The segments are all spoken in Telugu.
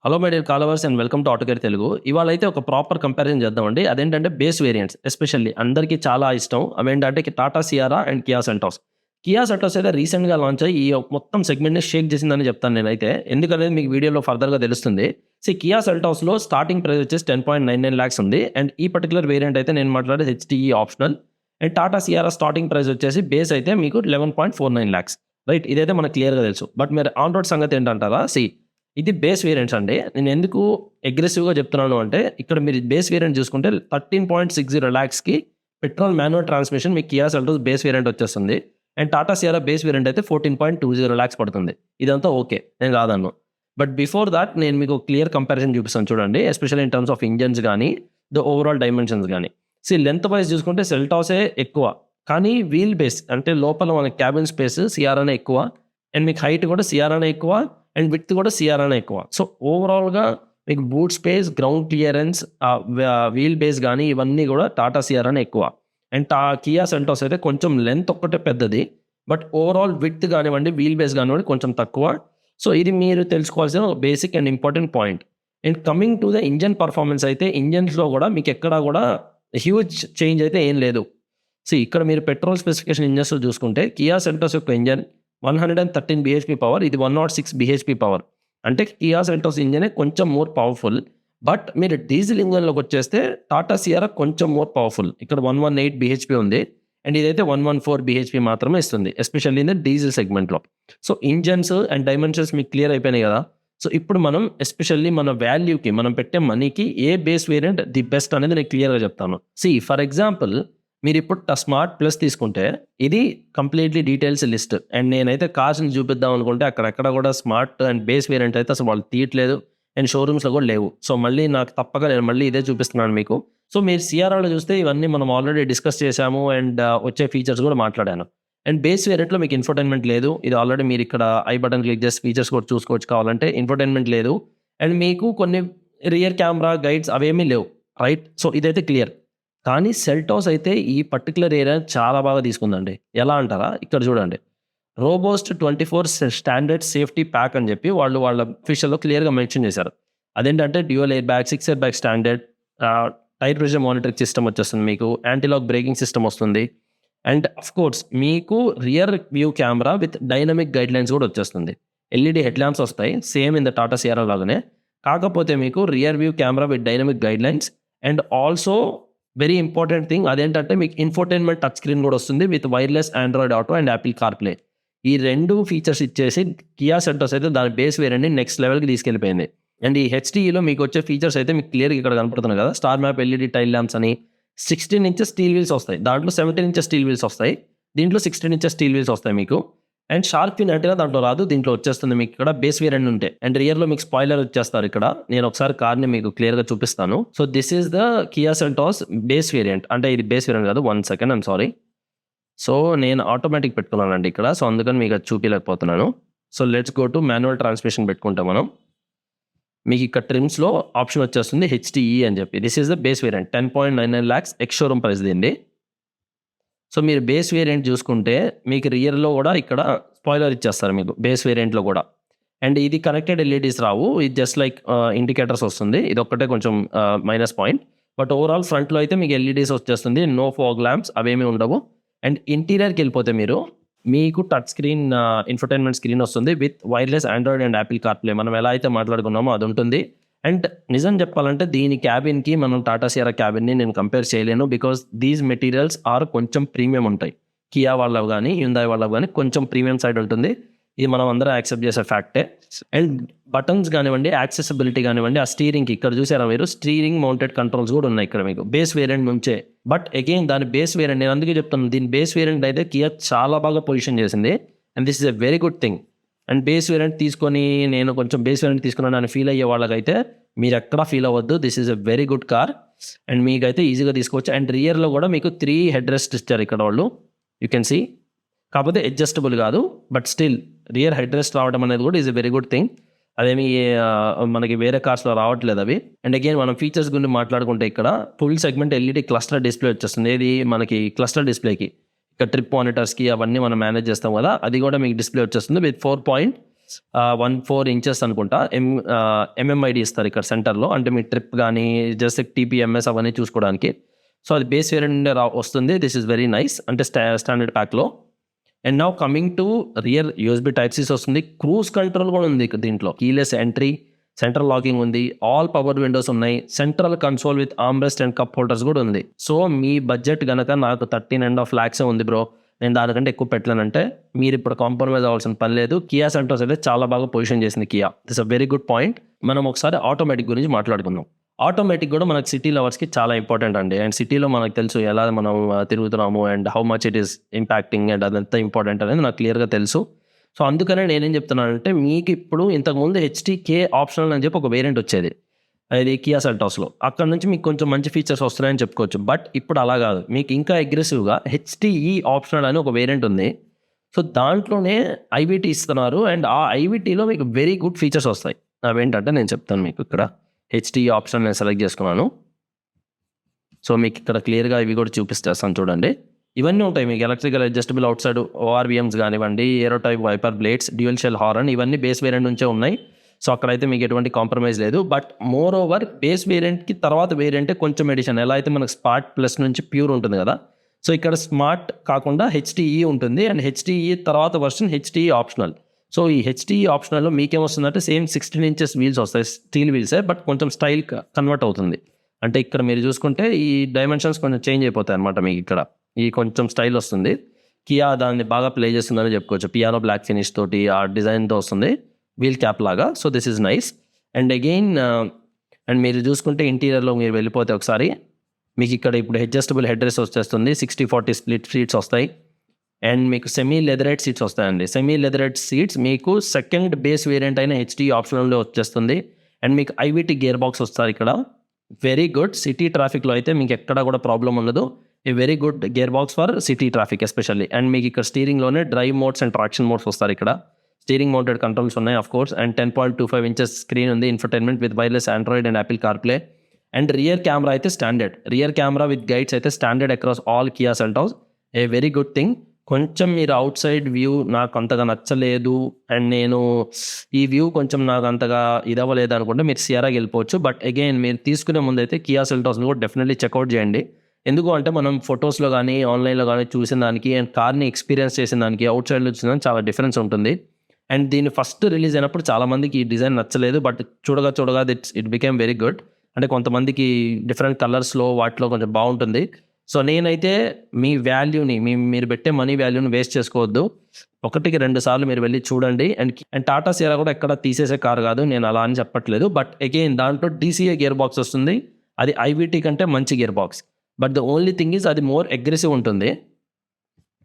Hello my dear followers and welcome to Autocare Telugu. ఇవాళ అయితే ఒక ప్రాపర్ కంపారిజన్ చేద్దామండి. అదేంటంటే బేస్ వేరియంట్స్ ఎస్పెషల్లీ అందరికీ చాలా ఇష్టం. అవేంటంటే Tata Sierra and Kia Seltos. Kia Seltos అయితే రీసెంట్‌గా లాంచ్ అయ్యి ఈ మొత్తం సెగ్మెంట్‌ని షేక్ చేసిందని చెప్తాను నేనైతే. ఎందుకనేది మీకు వీడియోలో ఫర్దర్‌గా తెలుస్తుంది. కియా సెల్టాస్‌లో స్టార్టింగ్ ప్రైస్ వచ్చేసి 10.99 లాక్స్ ఉంది. అండ్ ఈ పర్టిక్యులర్ వేరియంట్ అయితే నేను మాట్లాడేది HTE optional. And Tata Sierra starting price వచ్చేసి బేస్ అయితే మీకు 11.49 లాక్స్. రైట్, ఇదైతే మనకు క్లియర్‌గా తెలుసు. బట్ మీరు ఆన్ రోడ్ సంగతి ఏంటంటారా? ఇది బేస్ వేరియంట్స్ అండి. నేను ఎందుకు అగ్రెసివ్‌గా చెప్తున్నాను అంటే, ఇక్కడ మీరు బేస్ వేరియంట్ చూసుకుంటే 13.60 లాక్స్‌కి పెట్రోల్ మాన్యువల్ ట్రాన్స్‌మిషన్ మీకు కియా సెల్టాస్ బేస్ వేరియంట్ వచ్చేస్తుంది. And Tata Sierra base variant అయితే 14.20 లాక్స్ పడుతుంది. ఇదంతా ఓకే, నేను కాదన్ను. బట్ బిఫోర్ దాట్ నేను మీకు క్లియర్ కంపారిజన్ చూపిస్తాను చూడండి. Especially in terms of engines గానీ, ద ఓవరాల్ డైమెన్షన్స్ గానీ. లెంత్ వైస్ చూసుకుంటే సెల్టాసే ఎక్కువ. కానీ వీల్ బేస్ అంటే లోపల మన క్యాబిన్ స్పేస్ సియారానే ఎక్కువ. అండ్ మీకు హైట్ కూడా సియారానే ఎక్కువ. అండ్ విడ్త్ కూడా సియారానే ఎక్కువ. సో ఓవరాల్‌గా మీకు boot space, ground clearance, wheel base గానీ ఇవన్నీ కూడా టాటా సియారానే ఎక్కువ. అండ్ కియా సెల్టాస్ అయితే కొంచెం లెంత్ ఒక్కటే పెద్దది. బట్ ఓవరాల్ విడ్త్ గానివ్వండి, వీల్ బేస్ గానివ్వండి కొంచెం తక్కువ. ఇది మీరు తెలుసుకోవాల్సిన basic and important point. And coming to the engine performance అయితే ఇంజిన్స్‌లో కూడా మీకు ఎక్కడా కూడా హ్యూజ్ చేంజ్ అయితే ఏం లేదు. ఇక్కడ మీరు పెట్రోల్ స్పెసిఫికేషన్ ఇంజిన్స్‌లో చూసుకుంటే కియా సెల్టాస్ యొక్క ఇంజిన్ 113 బీహెచ్‌పీ పవర్, ఇది 106 బీహెచ్‌పీ పవర్. అంటే కియా సెల్టాస్ ఇంజినే కొంచెం మోర్ పవర్‌ఫుల్. బట్ మీరు డీజిల్ ఇంజిన్‌లోకి వచ్చేస్తే టాటా సియారా కొంచెం మోర్ పవర్‌ఫుల్. ఇక్కడ 118 బీహెచ్‌పీ ఉంది. అండ్ ఇదైతే 114 బీహెచ్‌పీ మాత్రమే ఇస్తుంది. ఎస్పెషల్లీ ఇన్ ద డీజిల్ సెగ్మెంట్‌లో. ఇంజిన్స్ అండ్ డైమెన్షన్స్ మీకు క్లియర్ అయిపోయినాయి కదా! ఇప్పుడు మనం ఎస్పెషల్లీ మన వాల్యూకి, మనం పెట్టే మనీకి ఏ బేస్ వేరియంట్ ది బెస్ట్ అనేది నేను క్లియర్‌గా చెప్తాను. ఫర్ ఎగ్జాంపుల్ మీరిప్పుడు స్మార్ట్ ప్లస్ తీసుకుంటే ఇది కంప్లీట్లీ డీటెయిల్స్ లిస్ట్. అండ్ నేనైతే కార్స్‌ని చూపిద్దాం అనుకుంటే అక్కడెక్కడ కూడా స్మార్ట్ అండ్ బేస్ వేరియంట్ అయితే అసలు వాళ్ళు తీయట్లేదు. అండ్ షోరూమ్స్‌లో కూడా లేవు. మళ్ళీ నాకు తప్పక నేను మళ్ళీ ఇదే చూపిస్తున్నాను మీకు. మీరు సిఆర్ఆర్‌లో చూస్తే ఇవన్నీ మనం ఆల్రెడీ డిస్కస్ చేశాము. అండ్ వచ్చే ఫీచర్స్ కూడా మాట్లాడాను. అండ్ బేస్ వేరియంట్‌లో మీకు ఇన్ఫోటైన్మెంట్ లేదు. ఇది ఆల్రెడీ మీరు ఇక్కడ ఐ బటన్ క్లిక్ చేసి ఫీచర్స్ కూడా చూసుకోవచ్చు కావాలంటే. ఇన్ఫోటైన్మెంట్ లేదు. అండ్ మీకు కొన్ని రియర్ కెమెరా గైడ్స్ అవేమీ లేవు. రైట్. ఇదైతే క్లియర్. కానీ సెల్టాస్ అయితే ఈ పర్టిక్యులర్ ఏరియా చాలా బాగా తీసుకుందండి. ఎలా అంటారా? ఇక్కడ చూడండి. రోబోస్ట్ 24 స్టాండర్డ్ సేఫ్టీ ప్యాక్ అని చెప్పి వాళ్ళు వాళ్ళ అఫీషియల్‌లో క్లియర్‌గా మెన్షన్ చేశారు. అదేంటంటే dual air bag, 6 air bag standard, tyre pressure monitoring system వచ్చేస్తుంది మీకు. యాంటీ లాక్ బ్రేకింగ్ సిస్టమ్ వస్తుంది. అండ్ ఆఫ్‌కోర్స్ మీకు rear view camera with dynamic guidelines కూడా వచ్చేస్తుంది. ఎల్ఈడీ హెడ్ ల్యాంప్స్ వస్తాయి. Same in the Tata Sierra లాగానే. కాకపోతే మీకు rear view camera with dynamic guidelines and also very important thing అదేంటంటే మీకు ఇన్ఫోటైన్మెంట్ టచ్ స్క్రీన్ కూడా వస్తుంది with wireless Android Auto and Apple CarPlay. ఈ 2 ఫీచర్స్ ఇచ్చేసి కియా సెల్టాస్ అయితే దాని బేస్ వేరియంట్‌ని నెక్స్ట్ లెవెల్‌కి తీసుకెళ్ళిపోయింది. అండ్ ఈ హెచ్‌టీఈలో మీకు వచ్చే ఫీచర్స్ అయితే మీకు క్లియర్‌గా ఇక్కడ కనపడుతున్నాయి కదా! Star map LED tile lamps అని 16 ఇంచెస్ స్టీల్ వీల్స్ వస్తాయి. దాంట్లో 17 ఇంచెస్ స్టీల్ వీల్స్ వస్తాయి. దీంట్లో 16 ఇంచెస్ స్టీల్ వీల్స్ వస్తాయి మీకు. అండ్ షార్క్ ఫిన్ యాంటెన్నా దాంట్లో రాదు. దీంట్లో వచ్చేస్తుంది మీకు ఇక్కడ బేస్ వేరియంట్ ఉంటే. అండ్ రియర్‌లో మీకు స్పాయిలర్ ఇచ్చేస్తారు ఇక్కడ. నేను ఒకసారి కార్‌ని మీకు క్లియర్‌గా చూపిస్తాను. This is the Kia Seltos base variant. అంటే ఇది బేస్ వేరియంట్ కాదు. 1 సెకండ్, ఐయామ్ సారీ. నేను ఆటోమేటిక్ పెట్టుకున్నానండి ఇక్కడ. అందుకని మీకు అది చూపియలేకపోతున్నాను. Let's go to manual transmission పెట్టుకుంటాం మనం. మీకు ఇక్కడ ట్రిమ్స్‌లో ఆప్షన్ వచ్చేస్తుంది హెచ్‌టీఈ అని చెప్పి. This is the base variant. 10.99 lakhs ex showroom price దీనిది. మీరు బేస్ వేరియంట్ చూసుకుంటే మీకు రియర్‌లో కూడా ఇక్కడ స్పాయిలర్ ఇచ్చేస్తారు మీకు బేస్ వేరియంట్‌లో కూడా. అండ్ ఇది కనెక్టెడ్ ఎల్ఈడీస్ రావు. ఇది జస్ట్ లైక్ ఇండికేటర్స్ వస్తుంది. ఇదొక్కటే కొంచెం మైనస్ పాయింట్. బట్ ఓవరాల్ ఫ్రంట్‌లో అయితే మీకు ఎల్ఈడీస్ వచ్చేస్తుంది. నో ఫాగ్ ల్యాంప్స్ అవేమీ ఉండవు. అండ్ ఇంటీరియర్‌కి వెళ్ళిపోతే మీకు టచ్ స్క్రీన్ ఇన్ఫోటైన్మెంట్ స్క్రీన్ వస్తుంది with wireless Android and Apple CarPlay. మనం ఎలా అయితే మాట్లాడుకున్నామో అది ఉంటుంది. అండ్ నిజం చెప్పాలంటే దీని క్యాబిన్‌కి మనం టాటా సియారా క్యాబిన్‌ని నేను కంపేర్ చేయలేను. బికాస్ దీస్ మెటీరియల్స్ ఆర్ కొంచెం ప్రీమియం ఉంటాయి. కియా వాళ్ళవి గానీ, హ్యుందాయ్ వాళ్ళవి గానీ కొంచెం ప్రీమియం సైడ్ ఉంటుంది. ఇది మనం అందరం యాక్సెప్ట్ చేసే ఫ్యాక్టే. అండ్ బటన్స్ కానివ్వండి, యాక్సెసిబిలిటీ కానివ్వండి, ఆ స్టీరింగ్‌కి ఇక్కడ చూసారా మీరు స్టీరింగ్ మౌంటెడ్ కంట్రోల్స్ కూడా ఉన్నాయి ఇక్కడ మీకు బేస్ వేరియంట్ నుంచే. బట్ అగైన్ దాని బేస్ వేరియంట్ నేను అందుకే చెప్తున్నాను. దీని బేస్ వేరియంట్ అయితే కియా చాలా బాగా పొజిషన్ చేసింది. And this is a very good thing. And base variant తీసుకొని నేను కొంచెం బేస్ వేరియంట్ తీసుకున్నాను అని ఫీల్ అయ్యే వాళ్ళకైతే మీరు ఎక్కడా ఫీల్ అవ్వద్దు. This is a very good car. And మీకైతే ఈజీగా తీసుకోవచ్చు. అండ్ రియర్‌లో కూడా మీకు 3 హెడ్ రెస్ట్ ఇచ్చారు ఇక్కడ వాళ్ళు. You can see. కాకపోతే అడ్జస్టబుల్ కాదు. But still rear head rest రావడం అనేది కూడా is a very good thing. అదేమి మనకి వేరే కార్స్‌లో రావట్లేదు అవి. అండ్ అగైన్ మనం ఫీచర్స్ గురించి మాట్లాడుకుంటే ఇక్కడ full segment LED cluster display వచ్చేస్తుంది. ఏది మనకి క్లస్టర్ డిస్ప్లేకి ఇక్కడ ట్రిప్ మానిటర్స్‌కి అవన్నీ మనం మేనేజ్ చేస్తాం కదా! అది కూడా మీకు డిస్ప్లే వచ్చేస్తుంది విత్ 4 14 ఇంచెస్ అనుకుంటా ఎంఎంఐడి ఇస్తారు ఇక్కడ సెంటర్లో, అంటే మీ ట్రిప్ కానీ జస్ట్ టీపీఎంఎస్ అవన్నీ చూసుకోవడానికి. సో అది బేస్ వేరియంట్ వస్తుంది. దిస్ ఈస్ వెరీ నైస్, అంటే స్టాండర్డ్ ప్యాక్లో. And now coming to rear USB type Cs వస్తుంది. క్రూజ్ కంట్రోల్ కూడా ఉంది దీంట్లో, కీలెస్ ఎంట్రీ, సెంట్రల్ లాకింగ్ ఉంది, ఆల్ పవర్ విండోస్ ఉన్నాయి, central console with armrest and cup holders కూడా ఉంది. సో మీ బడ్జెట్ కనుక నాకు 13.5 lakhs ఉంది బ్రో, నేను దానికంటే ఎక్కువ పెట్టలేనంటే మీరు ఇప్పుడు కాంప్రమైజ్ అవ్వాల్సిన పని లేదు. కియా సెల్టాస్ అయితే చాలా బాగా పొజిషన్ చేసింది Kia. This a very good point. మనం ఒకసారి ఆటోమేటిక్ గురించి మాట్లాడుకుందాం. ఆటోమేటిక్ కూడా మనకు సిటీ లవర్స్కి చాలా ఇంపార్టెంట్ అండి. అండ్ సిటీలో మనకు తెలుసు ఎలా మనం తిరుగుతున్నాము and how much it is impacting and అదంతా ఇంపార్టెంట్ అనేది నాకు క్లియర్గా తెలుసు. సో అందుకనే నేనేం చెప్తున్నానంటే, మీకు ఇప్పుడు ఇంతకుముందు హెచ్టీకే ఆప్షనల్ అని చెప్పి ఒక వేరియంట్ వచ్చేది, అది కియా సెల్టాస్లో. అక్కడ నుంచి మీకు కొంచెం మంచి ఫీచర్స్ వస్తున్నాయని చెప్పుకోవచ్చు. బట్ ఇప్పుడు అలా కాదు, మీకు ఇంకా అగ్రెసివ్గా హెచ్టీఈ ఆప్షనల్ అని ఒక వేరియంట్ ఉంది. సో దాంట్లోనే ఐవిటీ ఇస్తున్నారు. అండ్ ఆ ఐవిటీలో మీకు వెరీ గుడ్ ఫీచర్స్ వస్తాయి. అవేంటంటే నేను చెప్తాను మీకు. ఇక్కడ హెచ్టీఈ ఆప్షన్ నేను సెలెక్ట్ చేసుకున్నాను. సో మీకు ఇక్కడ క్లియర్గా ఇవి కూడా చూపిస్తాను చూడండి. ఇవన్నీ ఉంటాయి మీకు. Electrical adjustable outside ORVMs కానివ్వండి, aero type wiper blades, dual shell horn, ఇవన్నీ బేస్ వేరియంట్ నుంచే ఉన్నాయి. సో అక్కడైతే మీకు ఎటువంటి కాంప్రమైజ్ లేదు. బట్ మోర్ ఓవర్ బేస్ వేరియంట్కి తర్వాత వేరియంటే కొంచెం ఎడిషన్. ఎలా అయితే మనకు స్మార్ట్ ప్లస్ నుంచి ప్యూర్ ఉంటుంది కదా, సో ఇక్కడ స్మార్ట్ కాకుండా హెచ్టీఈ ఉంటుంది. అండ్ హెచ్టీఈ తర్వాత వర్షన్ హెచ్టీఈ ఆప్షనల్. సో ఈ హెచ్టీఈ ఆప్షనల్లో మీకేమొస్తుందంటే సేమ్ 16 inches వీల్స్ వస్తాయి, స్టీల్ వీల్సే, బట్ కొంచెం స్టైల్ కన్వర్ట్ అవుతుంది. అంటే ఇక్కడ మీరు చూసుకుంటే ఈ డైమెన్షన్స్ కొంచెం చేంజ్ అయిపోతాయి అనమాట. మీకు ఇక్కడ ఈ కొంచెం స్టైల్ వస్తుంది. కియా దాన్ని బాగా ప్లే చేస్తుందని చెప్పుకోవచ్చు. పియానో బ్లాక్ ఫినిష్ తోటి ఆ డిజైన్తో వస్తుంది, వీల్ క్యాప్ లాగా. So this is nice. And again and మీరు చూసుకుంటే ఇంటీరియర్లో మీరు వెళ్ళిపోతే ఒకసారి మీకు ఇక్కడ ఇప్పుడు అడ్జస్టబుల్ హెడ్ రెస్ట్ వచ్చేస్తుంది. 60-40 స్ప్లిట్ సీట్స్ వస్తాయి. అండ్ మీకు సెమీ లెదరైట్ సీట్స్ వస్తాయండి. సెమీ లెదరైట్ సీట్స్ మీకు సెకండ్ బేస్ వేరియంట్ అయిన హెచ్డీ ఆప్షనల్లో వచ్చేస్తుంది. అండ్ మీకు ఐవిటీ గేర్ బాక్స్ వస్తారు ఇక్కడ. Very good. సిటీ ట్రాఫిక్లో అయితే మీకు ఎక్కడ కూడా ప్రాబ్లం ఉండదు. A very good gear box for city traffic especially. And మీకు ఇక్కడ స్టీరింగ్లోనే drive modes and traction modes వస్తారు. ఇక్కడ స్టీరింగ్ మౌంటెడ్ కంట్రోల్స్ ఉన్నాయి of course. And 10.25 inches screen ఉంది, infotainment with wireless Android and Apple CarPlay. And rear camera అయితే standard, rear camera with guides అయితే standard across all Kia Seltos. A very good thing. కొంచెం మీరు అవుట్ సైడ్ వ్యూ నాకు అంతగా నచ్చలేదు అండ్ నేను ఈ వ్యూ కొంచెం నాకు అంతగా ఇదవ్వలేదు అనుకుంటే మీరు సియారాకి వెళ్ళిపోవచ్చు. బట్ అగైన్ మీరు తీసుకునే ముందు అయితే కియా సెల్టాస్ని కూడా డెఫినెట్లీ చెక్అవుట్ చేయండి. ఎందుకు అంటే మనం ఫొటోస్లో కానీ ఆన్లైన్లో కానీ చూసిన దానికి అండ్ కార్ని ఎక్స్పీరియన్స్ చేసిన దానికి అవుట్ సైడ్లో చూసిన దానికి చాలా డిఫరెన్స్ ఉంటుంది. అండ్ దీన్ని ఫస్ట్ రిలీజ్ అయినప్పుడు చాలామందికి ఈ డిజైన్ నచ్చలేదు. బట్ చూడగా ఇట్ బికేమ్ వెరీ గుడ్. అంటే కొంతమందికి డిఫరెంట్ కలర్స్లో వాటిలో కొంచెం బాగుంటుంది. సో నేనైతే మీ వాల్యూని మీరు పెట్టే మనీ వాల్యూని వేస్ట్ చేసుకోవద్దు. 1-2 సార్లు మీరు వెళ్ళి చూడండి. అండ్ టాటా సియరా కూడా ఎక్కడ తీసేసే కారు కాదు, నేను అలా అని చెప్పట్లేదు. బట్ అగైన్ దాంట్లో DCA గేర్ బాక్స్ వస్తుంది. అది ఐవిటీ కంటే మంచి gear box. But the only thing is అది మోర్ అగ్రెసివ్ ఉంటుంది.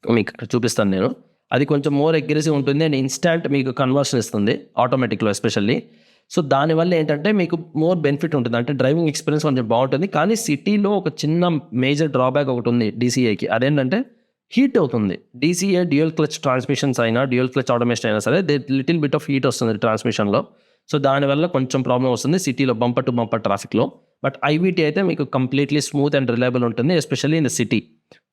మీకు ఇక్కడ చూపిస్తాను నేను. అది కొంచెం మోర్ అగ్రెసివ్ ఉంటుంది అండ్ ఇన్స్టాంట్ మీకు కన్వర్షన్ ఇస్తుంది ఆటోమేటిక్లో ఎస్పెషల్లీ. సో దానివల్ల ఏంటంటే మీకు మోర్ బెనిఫిట్ ఉంటుంది, అంటే డ్రైవింగ్ ఎక్స్పీరియన్స్ కొంచెం బాగుంటుంది. కానీ సిటీలో ఒక చిన్న మేజర్ డ్రాబ్యాక్ ఒకటి ఉంది DCAకి. అదేంటంటే హీట్ అవుతుంది. DCA డ్యూయల్ క్లచ్ ట్రాన్స్మిషన్స్ అయినా డ్యూయల్ క్లచ్ ఆటోమేషన్ అయినా సరే లిటిల్ బిట్ ఆఫ్ హీట్ వస్తుంది ట్రాన్స్మిషన్లో. సో దానివల్ల కొంచెం ప్రాబ్లం వస్తుంది సిటీలో బంపర్ టు బంపర్ ట్రాఫిక్లో. బట్ ఐవిటీ అయితే మీకు కంప్లీట్లీ స్మూత్ అండ్ రిలయబుల్ ఉంటుంది, especially in the city.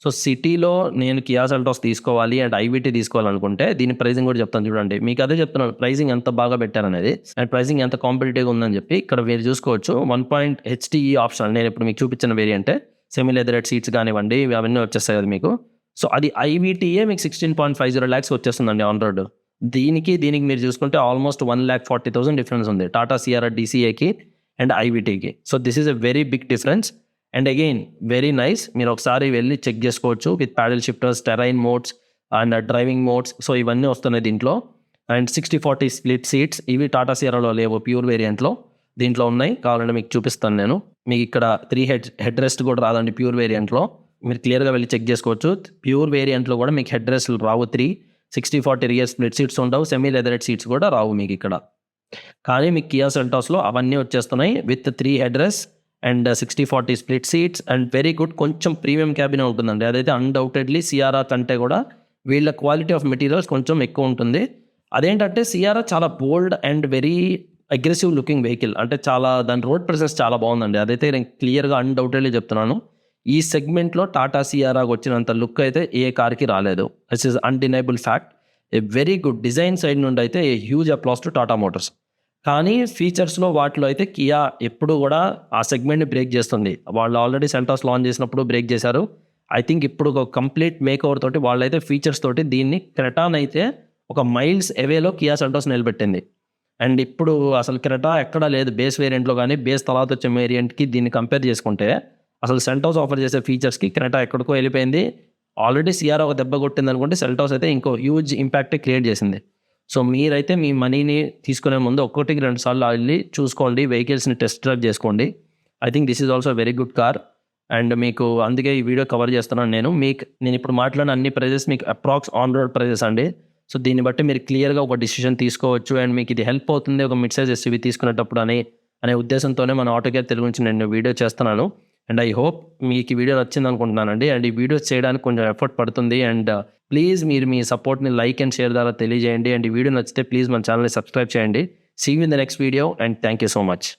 So సిటీలో నేను కియా సెల్టాస్ తీసుకోవాలి అండ్ ఐవిటీ తీసుకోవాలనుకుంటే దీని ప్రైసింగ్ కూడా చెప్తాను చూడండి. మీకు అదే చెప్తున్నాను, ప్రైసింగ్ ఎంత బాగా పెట్టారనేది అండ్ ప్రైసింగ్ ఎంత కాంపిటేటివ్గా ఉందని చెప్పి. ఇక్కడ మీరు చూసుకోవచ్చు 1 HTE ఆప్షన్. నేను ఇప్పుడు మీకు చూపించిన వేరియంటే సెమీ లెదరైట్ సీట్స్ కానివ్వండి, అవన్నీ వచ్చేస్తాయి కదా మీకు. సో అది ఐవిటీయే మీకు 16.50 lakhs వచ్చేస్తుందండి ఆన్ రోడ్. దీనికి మీరు చూసుకుంటే ఆల్మోస్ట్ 1,40,000 డిఫరెన్స్ ఉంది టాటా సియారా DCAకి అండ్ ఐవిటీకి. So this is a very big difference. And again very nice. మీరు ఒకసారి వెళ్ళి చెక్ చేసుకోవచ్చు with paddle shifters, terrain modes and driving modes. So ఇవన్నీ వస్తున్నాయి దీంట్లో. అండ్ 60-40 స్ప్లిట్ సీట్స్, ఇవి టాటా సియారాలో లేవు, ప్యూర్ వేరియంట్లో. దీంట్లో ఉన్నాయి, కావాలంటే మీకు చూపిస్తాను నేను. మీకు ఇక్కడ 3 హెడ్ రెస్ట్ కూడా రాదండి ప్యూర్ వేరియంట్లో. మీరు క్లియర్గా వెళ్ళి చెక్ చేసుకోవచ్చు. ప్యూర్ వేరియంట్లో కూడా మీకు హెడ్ రెస్ట్లు రావు. 60-40 రియర్ స్ప్లిట్ సీట్స్ ఉండవు, సెమీ లెదరైట్ సీట్స్ కూడా రావు మీకు ఇక్కడ. కానీ మీకు కియా సెల్టాస్లో అవన్నీ వచ్చేస్తున్నాయి with 3 head rest and 60-40 split seats and very good. కొంచెం ప్రీమియం క్యాబిన్ ఉంటుందండి. అదైతే అన్డౌటెడ్లీ సియారా కంటే కూడా వీళ్ళ క్వాలిటీ ఆఫ్ మెటీరియల్స్ కొంచెం ఎక్కువ ఉంటుంది. అదేంటంటే సియారా చాలా bold and very aggressive looking vehicle, అంటే చాలా దాని రోడ్ ప్రెసెన్స్ చాలా బాగుందండి. అదైతే నేను క్లియర్గా అన్డౌటెడ్లీ చెప్తున్నాను. ఈ సెగ్మెంట్లో టాటా సియారాకి వచ్చినంత లుక్ అయితే ఏ కార్కి రాలేదు. This is undeniable fact. A very good design side నుండి అయితే a huge applause to Tata Motors. కానీ ఫీచర్స్‌లో వాటిలో అయితే కియా ఎప్పుడు కూడా ఆ సెగ్మెంట్‌ని బ్రేక్ చేస్తుంది. వాళ్ళు ఆల్రెడీ సెల్టాస్ లాంచ్ చేసినప్పుడు బ్రేక్ చేశారు. ఐ థింక్ ఇప్పుడు ఒక కంప్లీట్ మేకోవర్ తోటి వాళ్ళైతే ఫీచర్స్ తోటి దీన్ని క్రెటానైతే ఒక మైల్స్ అవేలో కియా సెల్టాస్ నిలబెట్టింది. అండ్ ఇప్పుడు అసలు క్రెటా ఎక్కడా లేదు బేస్ వేరియంట్‌లో గానీ, బేస్ తర్వాత వచ్చే వేరియంట్‌కి దీన్ని కంపేర్ చేసుకుంటే అసలు సెల్టాస్ ఆఫర్ చేసే ఫీచర్స్‌కి క్రెటా ఎక్కడికో వెళ్ళిపోయింది. ఆల్రెడీ సియారా ఒక దెబ్బ కొట్టిందనుకుంటే సెల్టాస్ అయితే ఇంకో హ్యూజ్ ఇంపాక్టే క్రియేట్ చేసింది. సో మీరైతే మీ మనీని తీసుకునే ముందు ఒకటికి 2 సార్లు వెళ్ళి చూసుకోండి. వెహికల్స్‌ని టెస్ట్ డ్రైవ్ చేసుకోండి. I think this is also very good car. And మీకు అందుకే ఈ వీడియో కవర్ చేస్తున్నాను నేను. నేను ఇప్పుడు మాట్లాడిన అన్ని ప్రైజెస్ మీకు అప్రాక్స్ ఆన్ రోడ్ ప్రైజెస్ అండి. సో దీన్ని బట్టి మీరు క్లియర్‌గా ఒక డిసిషన్ తీసుకోవచ్చు. అండ్ మీకు ఇది హెల్ప్ అవుతుంది ఒక మిడ్ సైజ్ ఎస్యూవీ తీసుకునేటప్పుడు అనే ఉద్దేశంతోనే మన ఆటో కేర్ తెలుగు నుంచి నేను వీడియో చేస్తున్నాను. అండ్ ఐ హోప్ మీకు ఈ వీడియో నచ్చింది అనుకుంటున్నానండి. అండ్ ఈ వీడియోస్ చేయడానికి కొంచెం ఎఫర్ట్ పడుతుంది. అండ్ ప్లీజ్ మీరు మీ సపోర్ట్‌ని లైక్ అండ్ షేర్ ద్వారా తెలియజేయండి. అండ్ ఈ వీడియో నచ్చితే ప్లీజ్ మన ఛానల్‌ని సబ్స్క్రైబ్ చేయండి. See you in the next video and thank you so much.